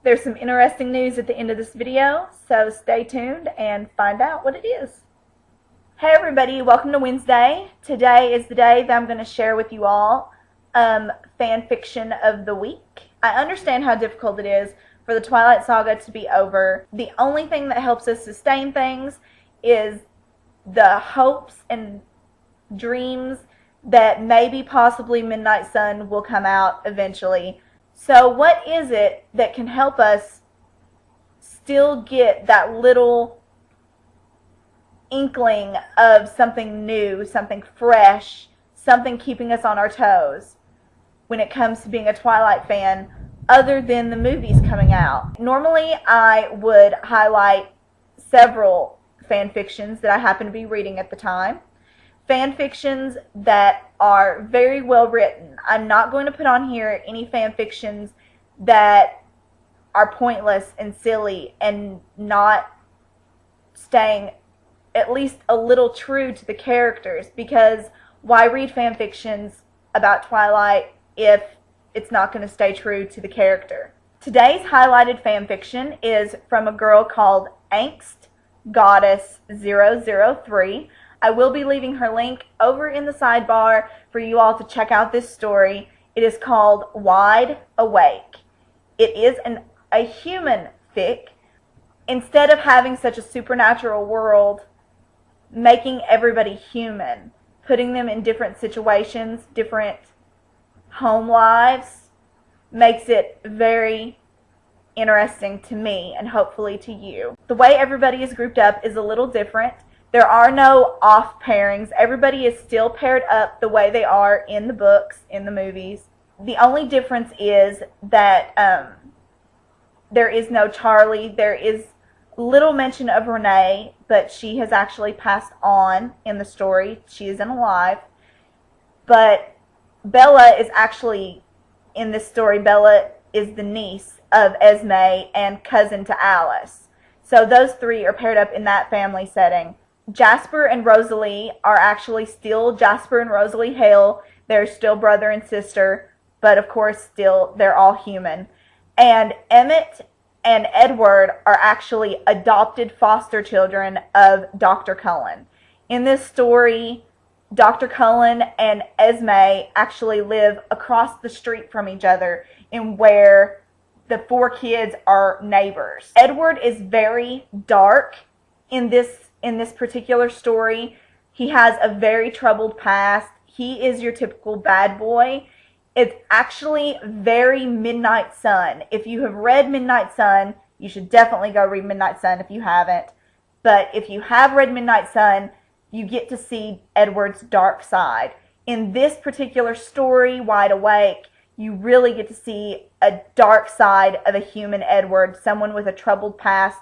There's some interesting news at the end of this video, so stay tuned and find out what it is. Hey everybody, welcome to Wednesday. Today is the day that I'm going to share with you all fan fiction of the week. I understand how difficult it is for the Twilight Saga to be over. The only thing that helps us sustain things is the hopes and dreams that maybe possibly Midnight Sun will come out eventually. So what is it that can help us still get that little inkling of something new, something fresh, something keeping us on our toes when it comes to being a Twilight fan, other than the movies coming out? Normally I would highlight several fan fictions that I happen to be reading at the time. Fan fictions that are very well written. I'm not going to put on here any fan fictions that are pointless and silly and not staying at least a little true to the characters, because why read fan fictions about Twilight if it's not going to stay true to the character? Today's highlighted fan fiction is from a girl called Angst Goddess 003. I will be leaving her link over in the sidebar for you all to check out this story. It is called Wide Awake. It is a human fic. Instead of having such a supernatural world, making everybody human, putting them in different situations, different home lives, makes it very interesting to me and hopefully to you. The way everybody is grouped up is a little different. There are no off pairings. Everybody is still paired up the way they are in the books, in the movies. The only difference is that there is no Charlie. There is little mention of Renee, but she has actually passed on in the story. She isn't alive. But Bella is actually, in this story, Bella is the niece of Esme and cousin to Alice. So those three are paired up in that family setting. Jasper and Rosalie are actually still Jasper and Rosalie Hale. They're still brother and sister, but of course still they're all human. And Emmett and Edward are actually adopted foster children of Dr. Cullen. In this story, Dr. Cullen and Esme actually live across the street from each other, in where the four kids are neighbors. Edward is very dark in this particular story. He has a very troubled past. He is your typical bad boy. It's actually very Midnight Sun. If you have read Midnight Sun, you should definitely go read Midnight Sun if you haven't. But if you have read Midnight Sun, you get to see Edward's dark side. In this particular story, Wide Awake, you really get to see a dark side of a human Edward, someone with a troubled past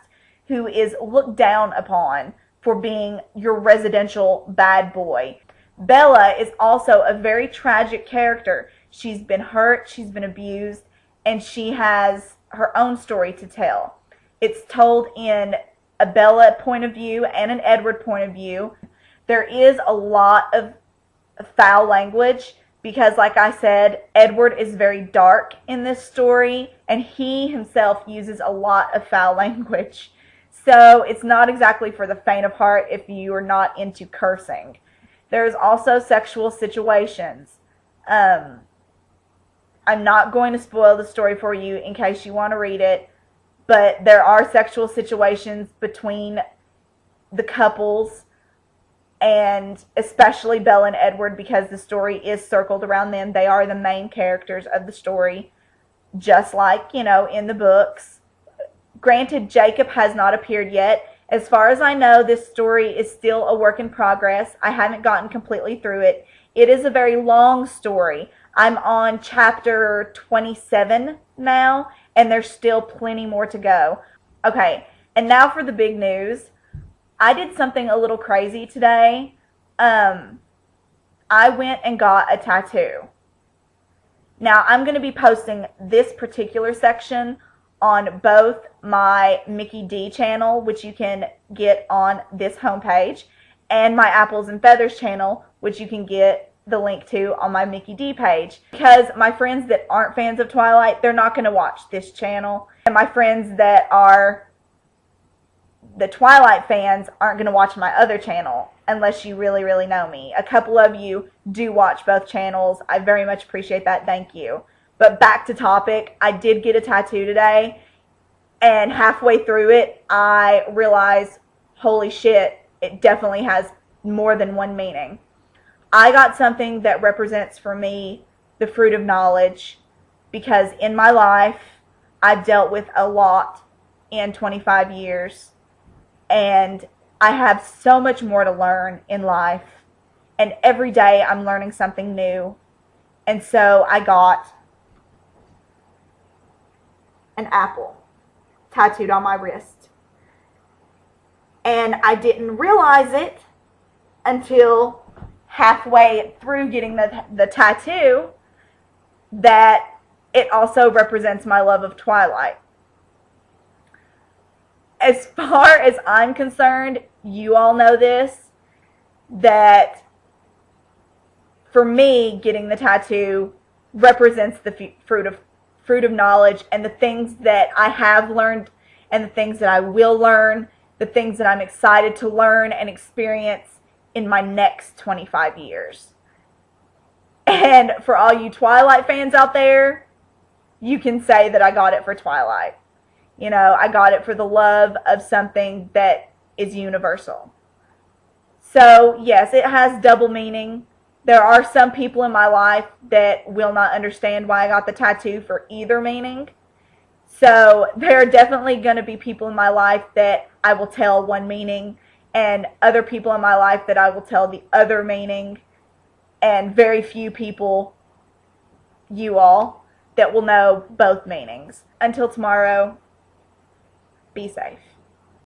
who is looked down upon for being your residential bad boy. Bella is also a very tragic character. She's been hurt, she's been abused, and she has her own story to tell. It's told in a Bella point of view and an Edward point of view. There is a lot of foul language because, like I said, Edward is very dark in this story, and he himself uses a lot of foul language. So it's not exactly for the faint of heart if you are not into cursing. There's also sexual situations. I'm not going to spoil the story for you in case you want to read it, but there are sexual situations between the couples, and especially Bella and Edward, because the story is circled around them. They are the main characters of the story, just like, you know, in the books. Granted, Jacob has not appeared yet. As far as I know, this story is still a work in progress. I haven't gotten completely through it. It is a very long story. I'm on chapter 27 now, and there's still plenty more to go. Okay, and now for the big news. I did something a little crazy today. I went and got a tattoo. Now, I'm going to be posting this particular section on both my Mickey D channel, which you can get on this homepage, and my Apples and Feathers channel, which you can get the link to on my Mickey D page, because my friends that aren't fans of Twilight, they're not going to watch this channel, and my friends that are the Twilight fans aren't going to watch my other channel unless you really, really know me. A couple of you do watch both channels. I very much appreciate that. Thank you. But back to topic, I did get a tattoo today, and halfway through it, I realized, holy shit, it definitely has more than one meaning. I got something that represents for me the fruit of knowledge, because in my life, I've dealt with a lot in 25 years, and I have so much more to learn in life, and every day I'm learning something new. And so I got an apple tattooed on my wrist, and I didn't realize it until halfway through getting the tattoo that it also represents my love of Twilight. As far as I'm concerned, you all know this, that for me, getting the tattoo represents the fruit of knowledge, and the things that I have learned and the things that I will learn, the things that I'm excited to learn and experience in my next 25 years. And for all you Twilight fans out there, you can say that I got it for Twilight. You know, I got it for the love of something that is universal. So, yes, it has double meaning. There are some people in my life that will not understand why I got the tattoo for either meaning. So, there are definitely going to be people in my life that I will tell one meaning, and other people in my life that I will tell the other meaning, and very few people, you all, that will know both meanings. Until tomorrow, be safe.